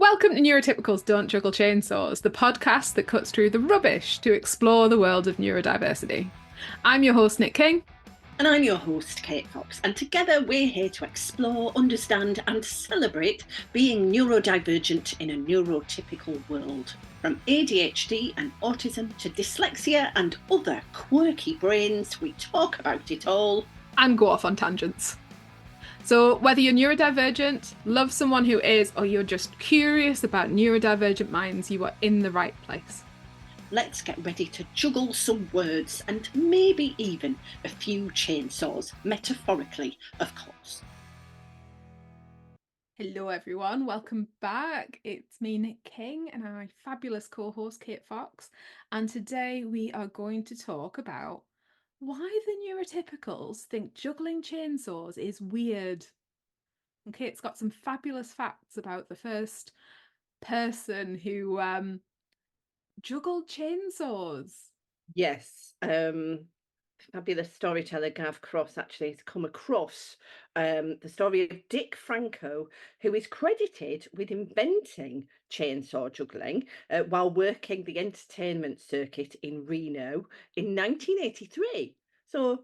Welcome to Neurotypicals Don't Juggle Chainsaws, the podcast that cuts through the rubbish to explore the world of neurodiversity. I'm your host, Nick King. And I'm your host, Kate Fox. And together we're here to explore, understand, and celebrate being neurodivergent in a neurotypical world. From ADHD and autism to dyslexia and other quirky brains, we talk about it all. And go off on tangents. So, whether you're neurodivergent, love someone who is, or you're just curious about neurodivergent minds, you are in the right place. Let's get ready to juggle some words and maybe even a few chainsaws, metaphorically, of course. Hello, everyone. Welcome back. It's me, Nick King, and my fabulous co-host, Kate Fox. And today we are going to talk about why the neurotypicals think juggling chainsaws is weird. And Kate's got some fabulous facts about the first person who juggled chainsaws. Yes, fabulous storyteller Gav Cross actually has come across the story of Dick Franco, who is credited with inventing chainsaw juggling while working the entertainment circuit in Reno in 1983. So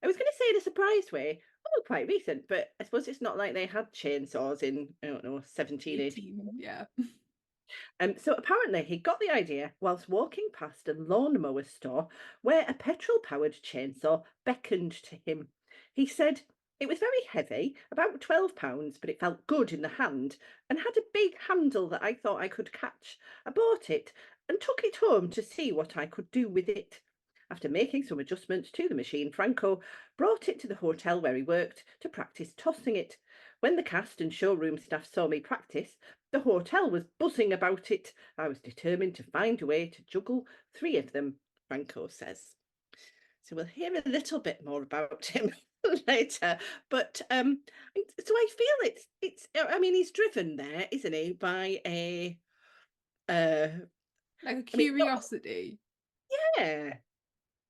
I was going to say in a surprised way, oh, quite recent, but I suppose it's not like they had chainsaws in, I don't know, 1780. Yeah. So apparently he got the idea whilst walking past a lawnmower store where a petrol-powered chainsaw beckoned to him. He said it was very heavy, about 12 pounds, but it felt good in the hand and had a big handle that I thought I could catch. I bought it and took it home to see what I could do with it. After making some adjustments to the machine, Franco brought it to the hotel where he worked to practice tossing it. When the cast and showroom staff saw me practice, the hotel was buzzing about it. I was determined to find a way to juggle 3 of them, Franco says. So we'll hear a little bit more about him later. But so I feel it's I mean, he's driven there, isn't he, by a Like a I mean, not, curiosity. yeah.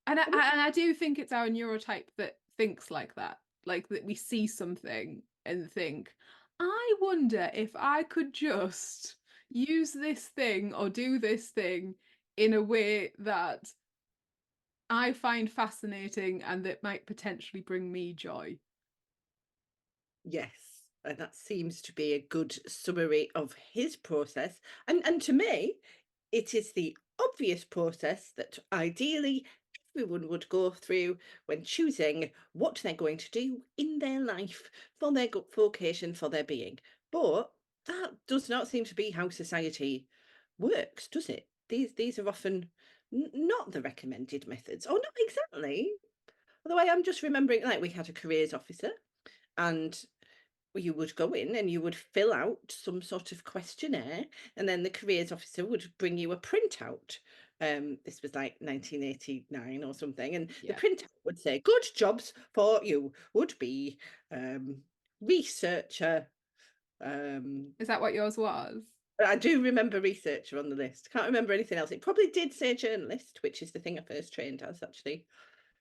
And I mean, I do think it's our neurotype that thinks like that. Like that we see something and think, I wonder if I could just use this thing or do this thing in a way that I find fascinating and that might potentially bring me joy. yes. That seems to be a good summary of his process. And to me, it is the obvious process that ideally everyone would go through when choosing what they're going to do in their life for their vocation, for their being. But that does not seem to be how society works, does it? These are often not the recommended methods, or not exactly. Although I am just remembering, like we had a careers officer, and you would go in and you would fill out some sort of questionnaire, and then the careers officer would bring you a printout. This was like 1989 or something, and the Yeah. printout would say, "Good jobs for you would be researcher." Is that what yours was? I do remember researcher on the list. Can't remember anything else. It probably did say journalist, which is the thing I first trained as, actually.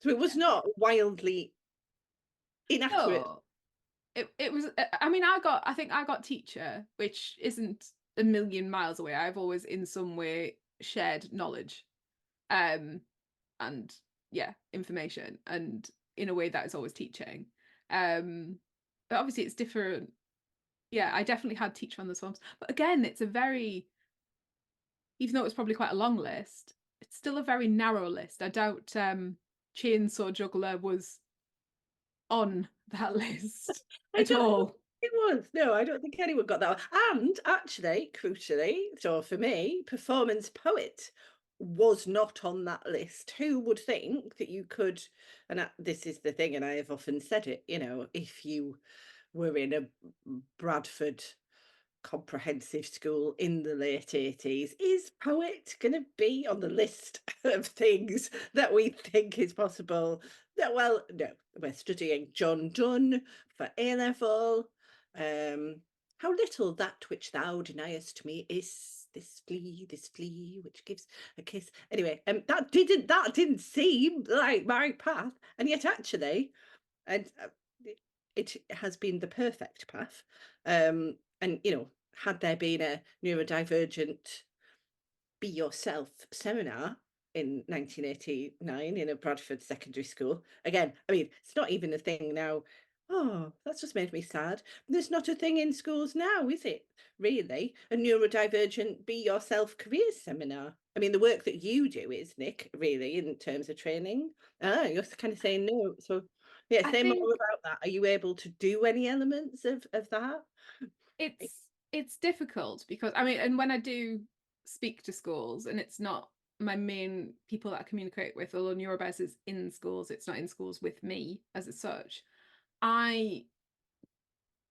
So it was not wildly inaccurate. No. It was I mean I think I got teacher, which isn't a million miles away. I've always in some way shared knowledge. Um and yeah, information, and in a way that is always teaching. But obviously it's different. Yeah, I definitely had teacher on the swamps. But again, it's a very, even though it's probably quite a long list, it's still a very narrow list. I doubt Chainsaw Juggler was on that list I at don't all. think it was. No, I don't think anyone got that one. And actually, crucially, so for me, performance poet was not on that list. Who would think that you could, and this is the thing, and I have often said it, if you were in a Bradford comprehensive school in the late 80s, is poet going to be on the list of things that we think is possible? No, well, no, we're studying John Donne for A level. How little that which thou deniest me is this flea which gives a kiss. Anyway, that didn't seem like my path, and yet actually, and it has been the perfect path. And had there been a neurodivergent Be Yourself seminar in 1989 in a Bradford secondary school. Again, I mean, it's not even a thing now. Oh, that's just made me sad. There's not a thing in schools now, is it? Really? A neurodivergent Be Yourself career seminar. I mean, the work that you do is, Nick, really, in terms of training. Ah, you're kind of saying no. So, yeah, I say more think about that. Are you able to do any elements of that? it's difficult because I mean, and when I do speak to schools, and it's not my main people that I communicate with, although Neurobez is in schools, it's not in schools with me as such. I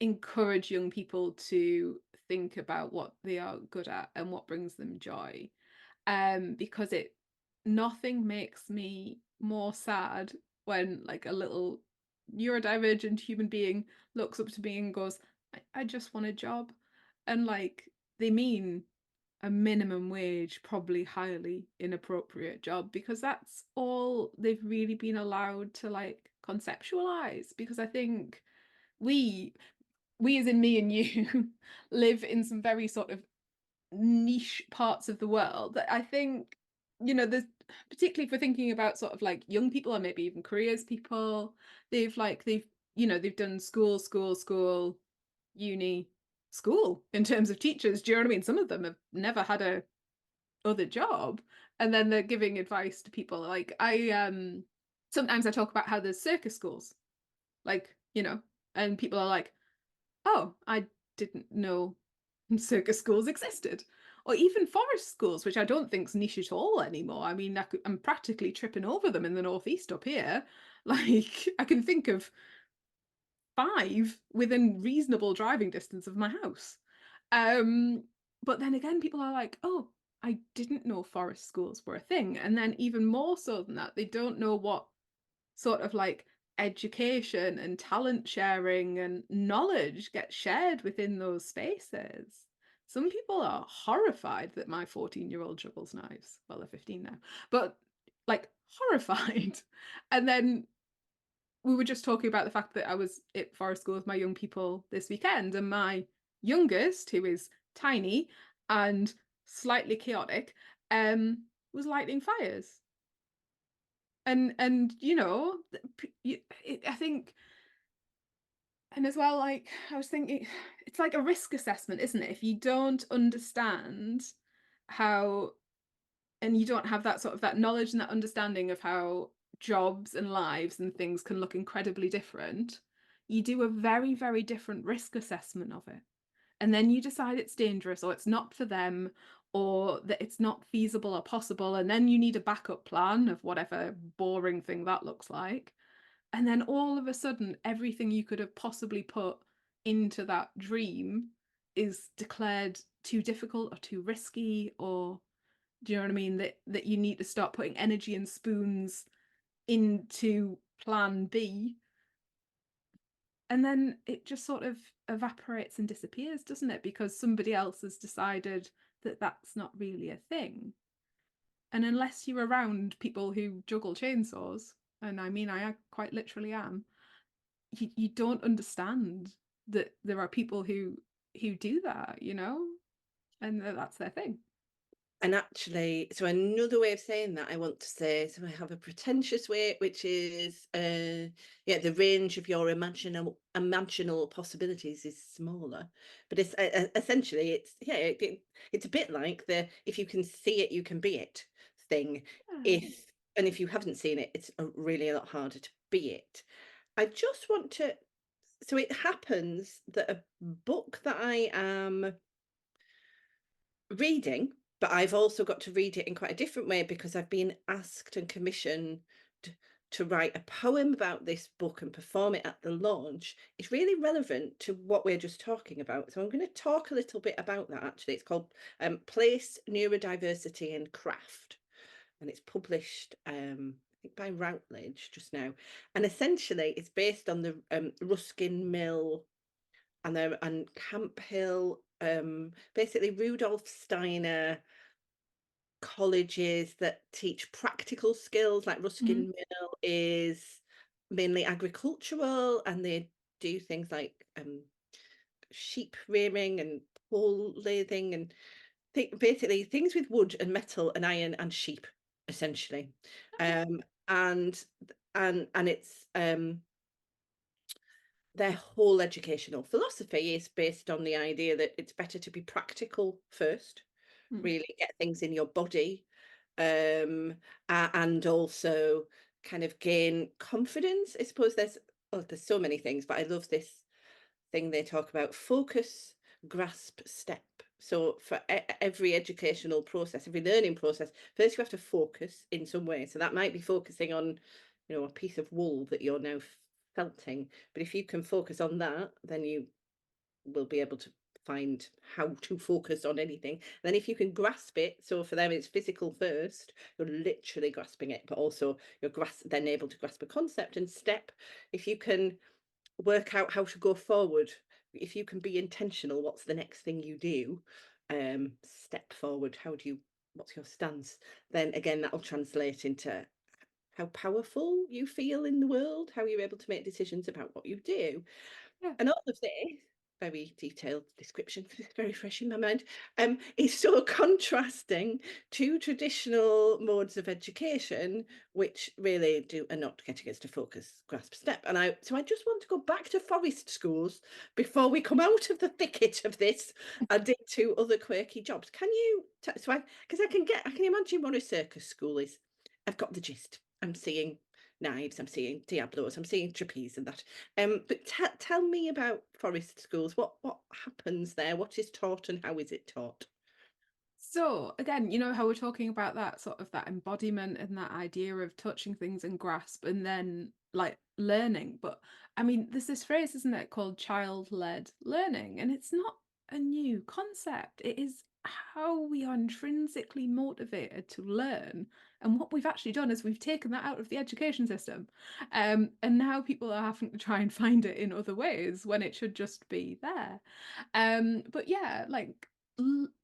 encourage young people to think about what they are good at and what brings them joy. Because it nothing makes me more sad when like a little neurodivergent human being looks up to me and goes, I just want a job. And like they mean a minimum wage, probably highly inappropriate job, because that's all they've really been allowed to like conceptualize. Because I think we we as in me and you live in some very sort of niche parts of the world that I think, there's particularly if we're thinking about sort of like young people or maybe even careers people, they've done school, uni, school in terms of teachers. Do you know what I mean? Some of them have never had a other job, and then they're giving advice to people. Like I sometimes I talk about how there's circus schools, like, and people are like, oh, I didn't know circus schools existed. Or even forest schools, which I don't think's niche at all anymore. I mean, I'm practically tripping over them in the northeast up here. Like, I can think of 5 within reasonable driving distance of my house. Um, but then again, people are like, oh, I didn't know forest schools were a thing. And then even more so than that, they don't know what sort of like education and talent sharing and knowledge gets shared within those spaces. Some people are horrified that my 14-year-old juggles knives. Well, they're 15 now, but like horrified. And then we were just talking about the fact that I was at forest school with my young people this weekend, and my youngest, who is tiny and slightly chaotic, was lighting fires. And I think, and as well, like I was thinking, it's like a risk assessment, isn't it? If you don't understand how, and you don't have that sort of that knowledge and that understanding of how jobs and lives and things can look incredibly different, you do a very, very different risk assessment of it. And then you decide it's dangerous or it's not for them or that it's not feasible or possible. And then you need a backup plan of whatever boring thing that looks like. And then all of a sudden, everything you could have possibly put into that dream is declared too difficult or too risky, or do you know what I mean? That you need to start putting energy and spoons into plan B, and then it just sort of evaporates and disappears, doesn't it? Because somebody else has decided that that's not really a thing. And unless you're around people who juggle chainsaws, and I mean I quite literally am, you don't understand that there are people who do that, and that's their thing. And actually, so another way of saying that, I want to say, so I have a pretentious way, which is, yeah, the range of your imaginable possibilities is smaller. But it's essentially, it's a bit like the if you can see it, you can be it thing. Yeah. If you haven't seen it, it's really a lot harder to be it. I just want to, so it happens that a book that I am reading, but I've also got to read it in quite a different way because I've been asked and commissioned to write a poem about this book and perform it at the launch. It's really relevant to what we're just talking about. So I'm going to talk a little bit about that actually. It's called Place, Neurodiversity and Craft. And it's published, I think by Routledge just now. And essentially it's based on the Ruskin Mill and Camp Hill, basically Rudolf Steiner colleges that teach practical skills, like Mm-hmm. Ruskin Mill is mainly agricultural, and they do things like sheep rearing and hole lathing and basically things with wood and metal and iron and sheep, essentially. Okay. Um, and and it's their whole educational philosophy is based on the idea that it's better to be practical first, Mm, really get things in your body, and also kind of gain confidence. I suppose there's so many things, but I love this thing they talk about: focus, grasp, step. So for every educational process, every learning process, first you have to focus in some way. So that might be focusing on, a piece of wool that you're now felting. But if you can focus on that, then you will be able to find how to focus on anything. Then if you can grasp it, so for them it's physical first, you're literally grasping it, but also you're then able to grasp a concept. And step, if you can work out how to go forward, if you can be intentional, what's the next thing you do, step forward, what's your stance, then again that'll translate into how powerful you feel in the world, how you're able to make decisions about what you do. yeah. And all of this, very detailed description, very fresh in my mind, is so contrasting to traditional modes of education, which really are not getting us to focus, grasp, step. And so I just want to go back to forest schools before we come out of the thicket of this and into other quirky jobs. Can you, because I can imagine what a circus school is. I've got the gist. I'm seeing knives, I'm seeing diablos, I'm seeing trapeze and that. But tell me about forest schools. What happens there? What is taught and how is it taught? So again, how we're talking about that sort of that embodiment and that idea of touching things and grasp and then like learning. But I mean, there's this phrase, isn't it, called child-led learning, and it's not a new concept. It is how we are intrinsically motivated to learn. And what we've actually done is we've taken that out of the education system. And now people are having to try and find it in other ways when it should just be there. But yeah, like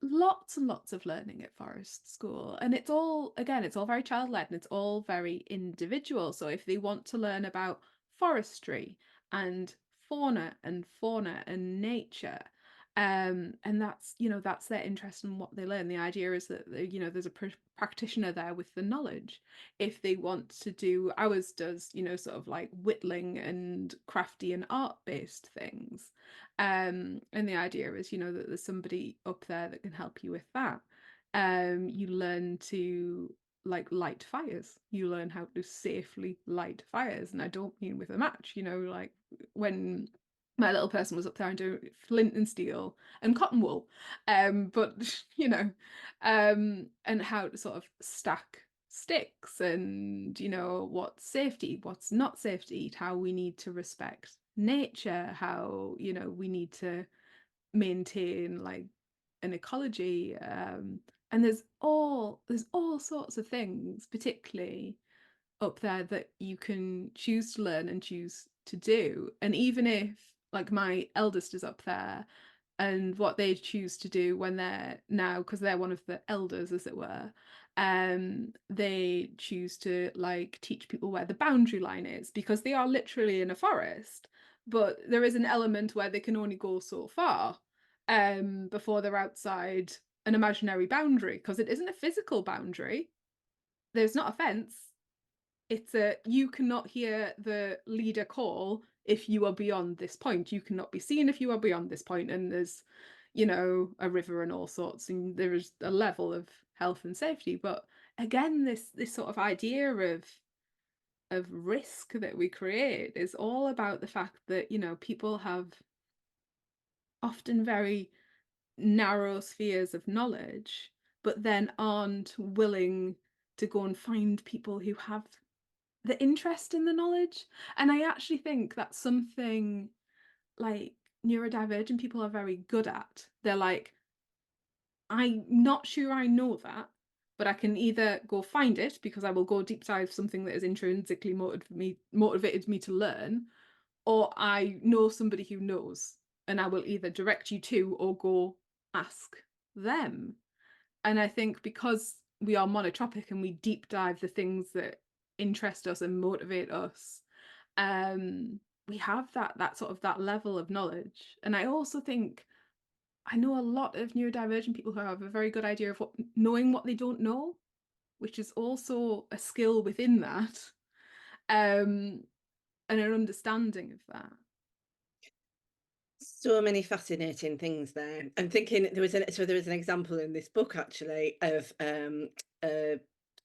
lots and lots of learning at Forest School. And it's all, again, it's all very child-led and it's all very individual. So if they want to learn about forestry and fauna and nature, and that's their interest in what they learn. The idea is that there's a practitioner there with the knowledge. If they want to do, ours does, sort of like whittling and crafty and art-based things. And the idea is, that there's somebody up there that can help you with that. You learn to like light fires. You learn how to safely light fires. And I don't mean with a match, like when my little person was up there and doing flint and steel and cotton wool. But and how to sort of stack sticks and what's safety, what's not safe to eat, how we need to respect nature, how we need to maintain like an ecology, and there's all sorts of things, particularly up there, that you can choose to learn and choose to do. And even if like my eldest is up there and what they choose to do when they're now, because they're one of the elders as it were, they choose to like teach people where the boundary line is, because they are literally in a forest, but there is an element where they can only go so far before they're outside an imaginary boundary, because it isn't a physical boundary. There's not a fence. It's a, you cannot hear the leader call if you are beyond this point. You cannot be seen if you are beyond this point. And there's, a river and all sorts, and there is a level of health and safety. But again, this sort of idea of risk that we create is all about the fact that, people have often very narrow spheres of knowledge, but then aren't willing to go and find people who have the interest in the knowledge. And I actually think that's something like neurodivergent people are very good at. They're like, I'm not sure I know that, but I can either go find it because I will go deep dive something that has intrinsically motivated me to learn, or I know somebody who knows, and I will either direct you to or go ask them. And I think because we are monotropic and we deep dive the things that interest us and motivate us, we have that sort of that level of knowledge. And I also think I know a lot of neurodivergent people who have a very good idea of knowing what they don't know, which is also a skill within that, and an understanding of that. So many fascinating things there. I'm thinking there was an example in this book actually of a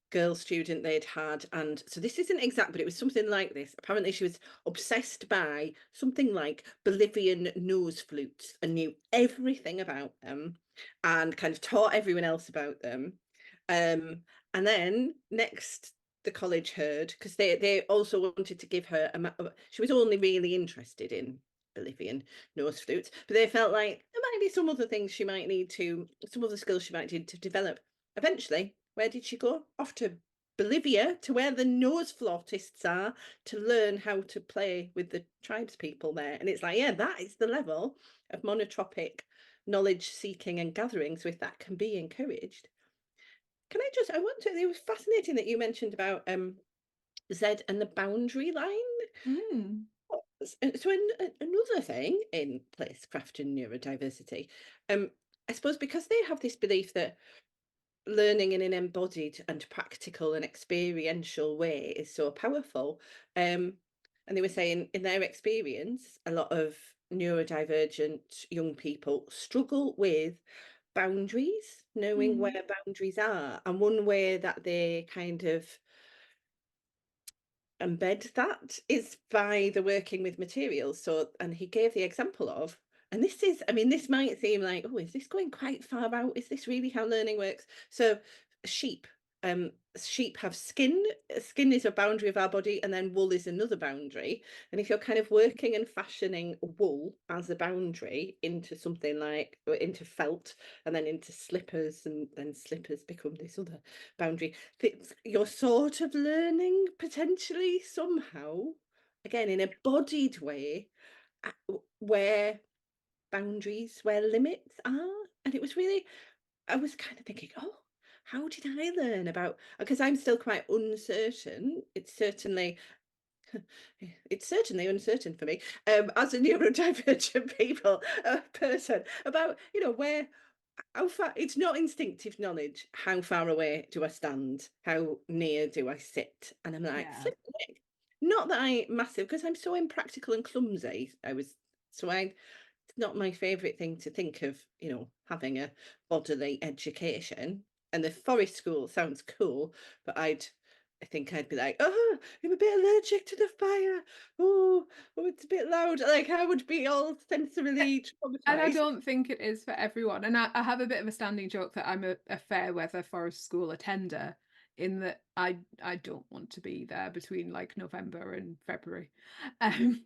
girl student they'd had, and so this isn't exact, but it was something like this. Apparently she was obsessed by something like Bolivian nose flutes and knew everything about them and kind of taught everyone else about them. And then next the college heard, because they also wanted to give her she was only really interested in Bolivian nose flutes, but they felt like there might be some other things she might need to, some other skills she might need to develop. Eventually, where did she go? Off to Bolivia, to where the nose flautists are, to learn how to play with the tribespeople there. And it's like, yeah, that is the level of monotropic knowledge seeking and gathering. So if that can be encouraged, I want to, it was fascinating that you mentioned about Z and the boundary line. Mm. So another thing in placecraft and neurodiversity, I suppose because they have this belief that learning in an embodied and practical and experiential way is so powerful. And they were saying in their experience, a lot of neurodivergent young people struggle with boundaries, knowing where Mm. boundaries are. And one way that they kind of embed that is by the working with materials. So, and he gave the example of, and this is, I mean, this might seem like, oh, is this going quite far out? Is this really how learning works? So sheep, sheep have skin. Skin is a boundary of our body, and then wool is another boundary. And if you're kind of working and fashioning wool as a boundary into something like, into felt, and then into slippers, and then slippers become this other boundary, you're sort of learning potentially somehow, again, in a bodied way, where boundaries, where limits are. And it was really, I was kind of thinking, oh, how did I learn about, because I'm still quite uncertain. It's certainly uncertain for me, as a neurodivergent person, about, where, how far, it's not instinctive knowledge. How far away do I stand? How near do I sit? And I'm like, Yeah. flip the heck. Not that I massive, because I'm so impractical and clumsy. It's not my favourite thing to think of, having a bodily education. And the forest school sounds cool, but I think I'd be like, oh, I'm a bit allergic to the fire. Oh, it's a bit loud. Like I would be all sensorily And I traumatized. don't think it is for everyone. And I have a bit of a standing joke that I'm a fair weather forest school attender, in that I don't want to be there between like November and February. Um,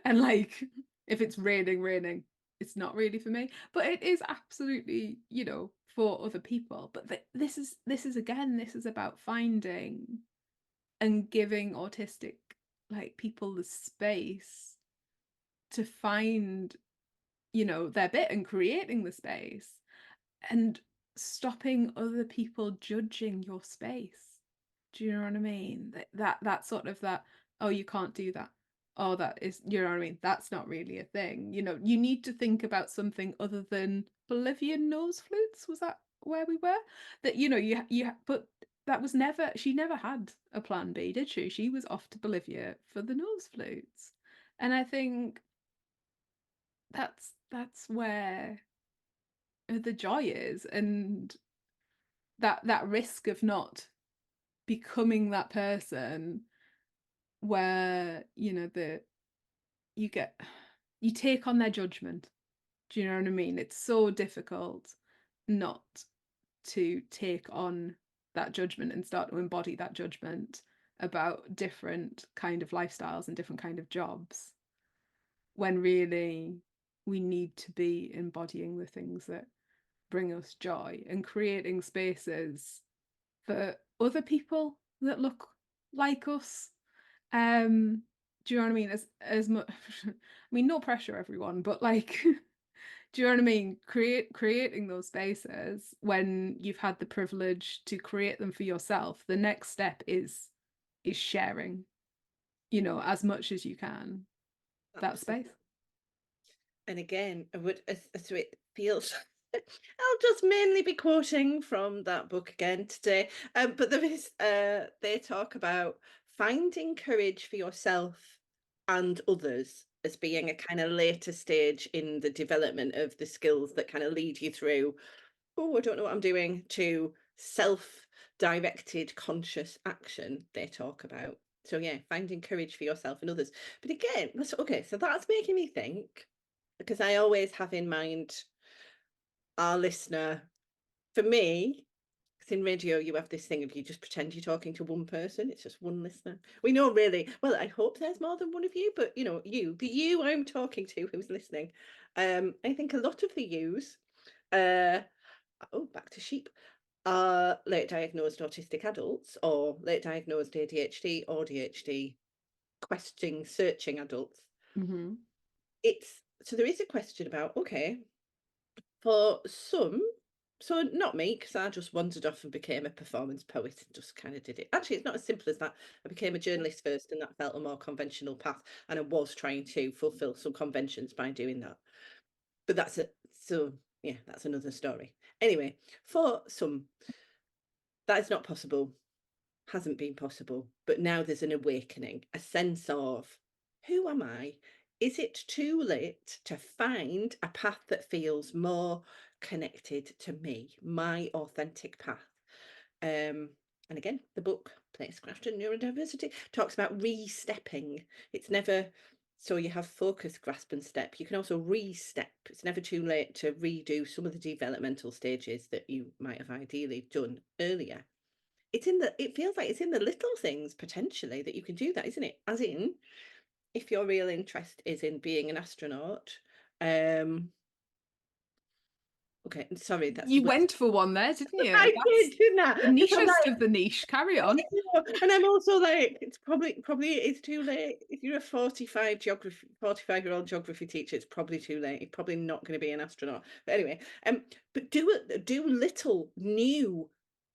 and like if it's raining, it's not really for me. But it is absolutely, for other people. But this is about finding and giving autistic like people the space to find their bit, and creating the space, and stopping other people judging your space. Do you know what I mean? That sort of that, oh, you can't do that. Oh, that is, you know what I mean? That's not really a thing. You need to think about something other than Bolivian nose flutes. Was that where we were? That, but that was never, she never had a plan B, did she? She was off to Bolivia for the nose flutes. And I think that's where the joy is, and that risk of not becoming that person where you get you take on their judgment. Do you know what I mean? It's so difficult not to take on that judgment and start to embody that judgment about different kind of lifestyles and different kind of jobs, when really we need to be embodying the things that bring us joy, and creating spaces for other people that look like us. Do you know what I mean? As much, I mean, no pressure, everyone, but like, do you know what I mean? Creating those spaces when you've had the privilege to create them for yourself. The next step is sharing, as much as you can, that space. And again, I would, so it feels, I'll just mainly be quoting from that book again today. But there is, they talk about finding courage for yourself and others as being a kind of later stage in the development of the skills that kind of lead you through, oh, I don't know what I'm doing, to self-directed conscious action they talk about. So yeah, finding courage for yourself and others. But again, okay, so that's making me think, because I always have in mind our listener. For me, because in radio you have this thing of you just pretend you're talking to one person, it's just one listener. We know really, well, I hope there's more than one of you, but you know, the you I'm talking to who's listening. I think a lot of the yous, oh, back to sheep, are late diagnosed autistic adults or late diagnosed ADHD or DHD questioning, searching adults. Mm-hmm. It's so there is a question about, okay, for some, so not me, because I just wandered off and became a performance poet and just kind of did it. Actually, it's not as simple as that. I became a journalist first, and that felt a more conventional path. And I was trying to fulfill some conventions by doing that. But that's it. So yeah, that's another story. Anyway, for some, that is not possible, hasn't been possible. But now there's an awakening, a sense of, who am I? Is it too late to find a path that feels more connected to me, my authentic path? And again, the book, Placecraft and Neurodiversity, talks about re-stepping. It's never, so you have focus, grasp and step. You can also re-step. It's never too late to redo some of the developmental stages that you might have ideally done earlier. It's in the, it feels like it's in the little things potentially that you can do that, isn't it? As in, if your real interest is in being an astronaut, okay, sorry, that's You went for one there, didn't you? I That's did, didn't I? the Because I'm nichest like, of the niche. Carry on. and I'm also like, it's probably it's too late. If you're a 45-year-old geography teacher, it's probably too late. You're probably not going to be an astronaut. But anyway, but do little new,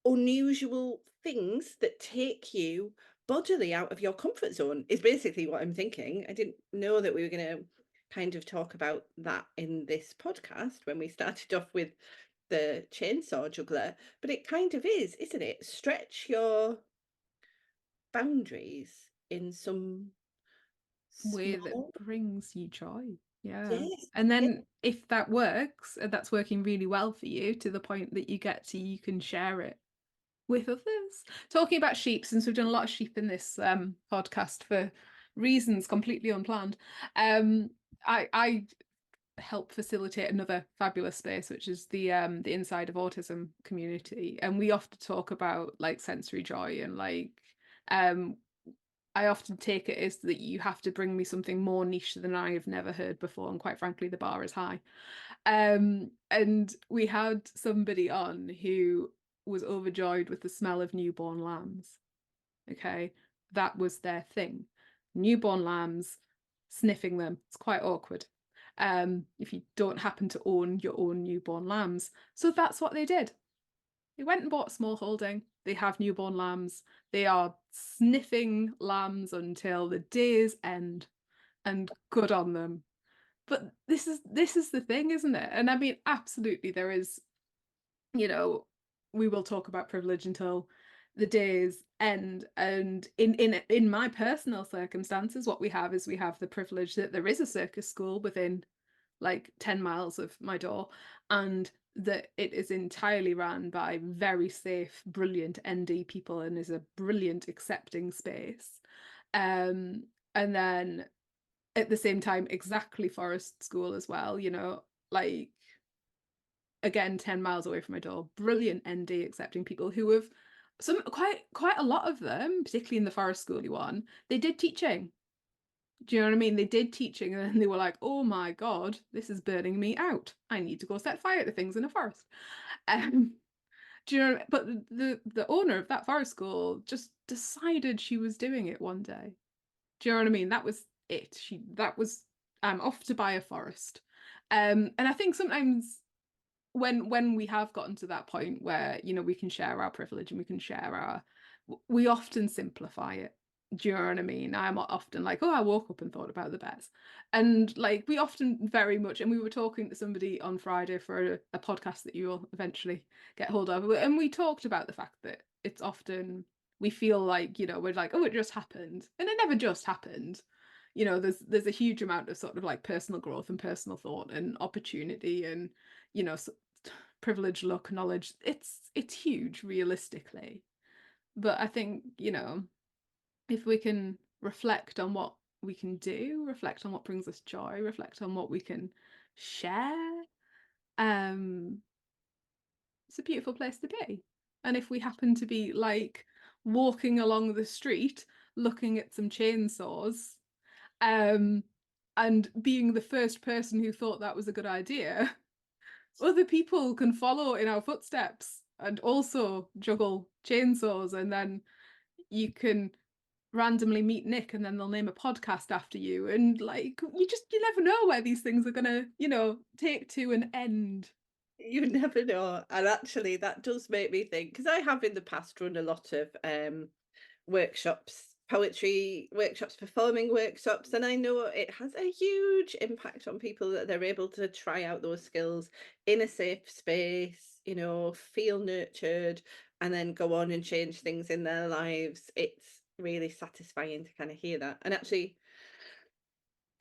unusual things that take you bodily out of your comfort zone is basically what I'm thinking. I didn't know that we were going to kind of talk about that in this podcast when we started off with the chainsaw juggler, but it kind of is, isn't it? Stretch your boundaries in some Way that small, brings you joy. Yeah. yes, And yes. then if that works, and that's working really well for you to the point that you can share it with others. Talking about sheep, since we've done a lot of sheep in this podcast for reasons completely unplanned, I help facilitate another fabulous space, which is the inside of autism community, and we often talk about like sensory joy and like um I often take it as that you have to bring me something more niche than I have never heard before, and quite frankly, the bar is high. And we had somebody on who was overjoyed with the smell of newborn lambs. Okay, that was their thing. Newborn lambs, sniffing them. It's quite awkward. If you don't happen to own your own newborn lambs. So that's what they did. They went and bought a small holding. They have newborn lambs. They are sniffing lambs until the day's end, and good on them. But this is the thing, isn't it? And I mean, absolutely, there is, you know, we will talk about privilege until the day's end. And in my personal circumstances, what we have is we have the privilege that there is a circus school within like 10 miles of my door, and that it is entirely run by very safe, brilliant ND people and is a brilliant accepting space. And then at the same time, exactly forest school as well, you know, like again 10 miles away from my door, brilliant ND accepting people who have some quite a lot of them, particularly in the forest schooly one, they did teaching. Do you know what I mean? They did teaching and then they were like, oh my God, this is burning me out. I need to go set fire to things in a forest. Do you know? But the owner of that forest school just decided she was doing it one day. Do you know what I mean? That was it. That was off to buy a forest. And I think sometimes when we have gotten to that point where, you know, we can share our privilege and we can share our, we often simplify it. Do you know what I mean? I'm often like, oh, I woke up and thought about the bears. And like we often very much, and we were talking to somebody on Friday for a podcast that you will eventually get hold of. And we talked about the fact that it's often we feel like, we're like, oh, it just happened. And it never just happened. There's a huge amount of sort of like personal growth and personal thought and opportunity and, privilege, luck, knowledge. It's huge realistically. But I think, if we can reflect on what we can do, reflect on what brings us joy, reflect on what we can share, um, it's a beautiful place to be. And if we happen to be like walking along the street looking at some chainsaws, um, and being the first person who thought that was a good idea, other people can follow in our footsteps and also juggle chainsaws, and then you can randomly meet Nick and then they'll name a podcast after you, and like you never know where these things are gonna take to an end. You never know. And actually, that does make me think, because I have in the past run a lot of workshops, poetry workshops, performing workshops, and I know it has a huge impact on people that they're able to try out those skills in a safe space, feel nurtured, and then go on and change things in their lives. It's really satisfying to kind of hear that. And actually,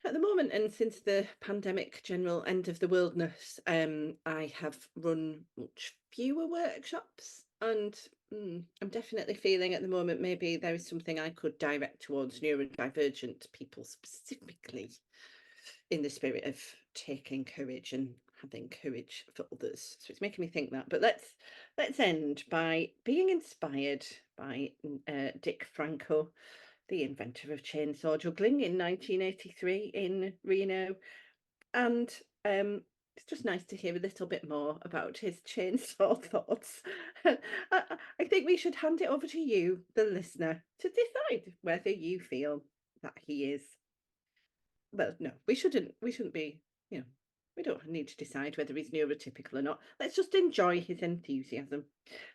at the moment, and since the pandemic general end of the worldness, I have run much fewer workshops, and I'm definitely feeling at the moment maybe there is something I could direct towards neurodivergent people specifically, in the spirit of taking courage and having courage for others. So it's making me think that. But let's end by being inspired by Dick Franco, the inventor of chainsaw juggling in 1983 in Reno. And it's just nice to hear a little bit more about his chainsaw thoughts. I think we should hand it over to you, the listener, to decide whether you feel that he is. Well, no, we shouldn't be, we don't need to decide whether he's neurotypical or not. Let's just enjoy his enthusiasm.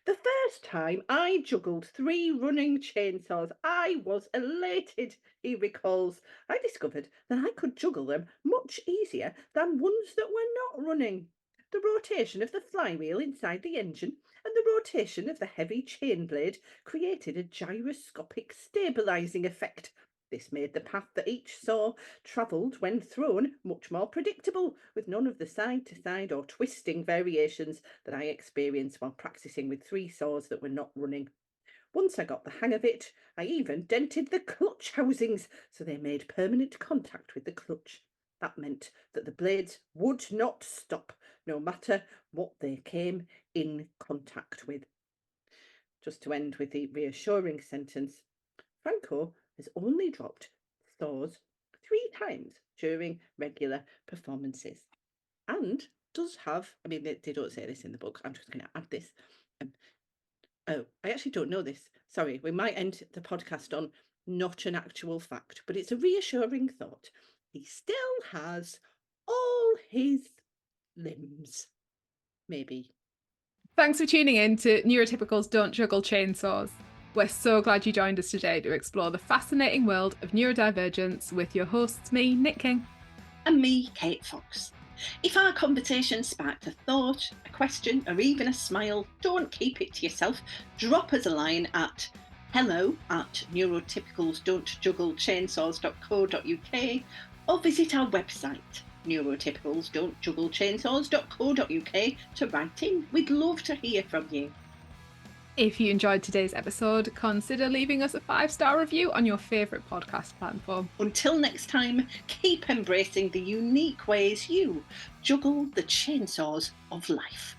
The first time I juggled 3 running chainsaws, I was elated, he recalls. I discovered that I could juggle them much easier than ones that were not running. The rotation of the flywheel inside the engine and the rotation of the heavy chain blade created a gyroscopic stabilizing effect. This made the path that each saw travelled when thrown much more predictable, with none of the side-to-side or twisting variations that I experienced while practising with 3 saws that were not running. Once I got the hang of it, I even dented the clutch housings so they made permanent contact with the clutch. That meant that the blades would not stop, no matter what they came in contact with. Just to end with the reassuring sentence, Franco has only dropped saws 3 times during regular performances, and does have, I mean, they don't say this in the book, I'm just going to add this. Oh, I actually don't know this. Sorry, we might end the podcast on not an actual fact, but it's a reassuring thought. He still has all his limbs. Maybe. Thanks for tuning in to Neurotypicals Don't Juggle Chainsaws. We're so glad you joined us today to explore the fascinating world of neurodivergence with your hosts, me, Nick King. And me, Kate Fox. If our conversation sparked a thought, a question, or even a smile, don't keep it to yourself. Drop us a line at hello@neurotypicalsdon'tjugglechainsaws.co.uk or visit our website, neurotypicalsdon'tjugglechainsaws.co.uk, to write in. We'd love to hear from you. If you enjoyed today's episode, consider leaving us a 5-star review on your favourite podcast platform. Until next time, keep embracing the unique ways you juggle the chainsaws of life.